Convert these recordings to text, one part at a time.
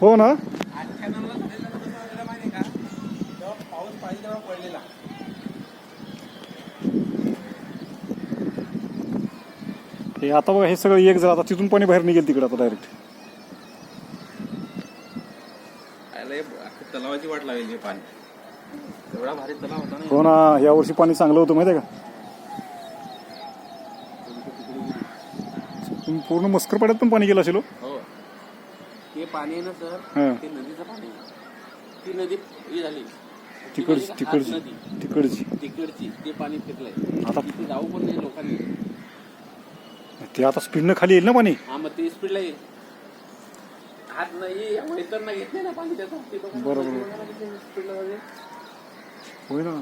हो ना. हे आता बघा, हे सगळं एक जर आता तिथून पाणी बाहेर निघेल तिकडे आता डायरेक्ट. तलावाची वाट लागेल पाणी, एवढा भारी तलाव होता ना. हो ना, या वर्षी पाणी चांगलं होतं माहिती आहे का. तुम्ही पूर्ण मस्करपाड्यात पण पाणी गेलं असेल. हो, ते पाणी आहे ना सर, ते नदीचं पाणी. ती नदी ही झाली तिकडची ते पाणी फिरलंय आता. तिथे जाऊ पण नाही लोकांनी. ते आता स्पीडनं खाली येईल ना पाणी. हा, मग ते स्पीडला येईल. हात नाही मैत्रींना घेत नाही ना पाणी त्याचं. बरोबर होय ना.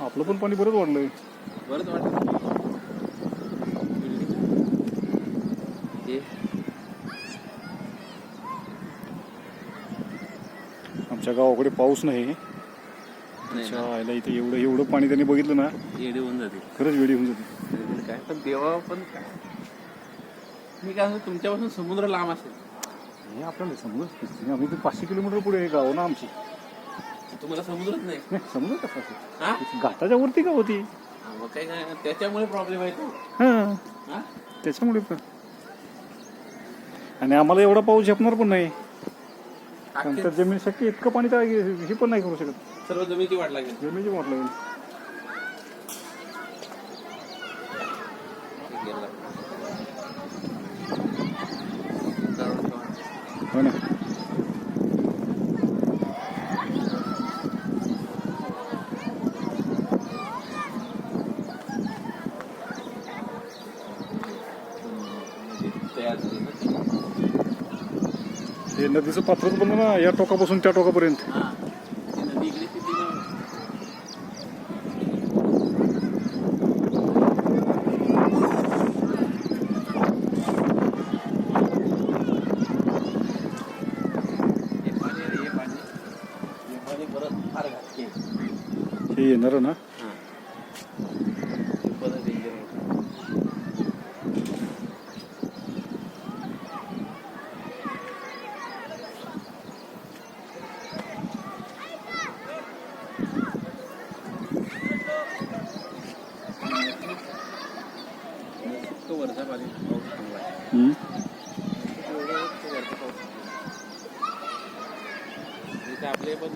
आपलं पण पाणी बरंच वाढलंय. बरंच वाटतं. आमच्या गावाकडे पाऊस नाही. आयला इथे एवढं पाणी त्यांनी बघितलं ना, येडी होऊन जाते. खरंच वेडी होऊन जाते. काय पण देवा पण काय, मी काय म्हणतो, तुमच्यापासून समुद्र लांब असेल. हे आपल्याला समुद्र, आम्ही 500 किलोमीटर पुढे आहे गाव ना आमची. तुम्हाला समुद्रच नाही. समुद्र कसा असेल, घाटाच्या वरती का होती. मग काय त्याच्यामुळे प्रॉब्लेम आहे तो. हा, त्याच्यामुळे पण. आणि आम्हाला एवढा पाऊस झेपणार पण नाही. नंतर जमीन शक्य इतकं पाणी तर हे पण नाही करू शकत. सर्व जमिनीची वाट लागेल. जमिनीची वाट लागेल. हो ना. हे नदीचं पात्रच बनलं ना, या टोकापासून त्या टोकापर्यंत. हे येणार ना. आपले पण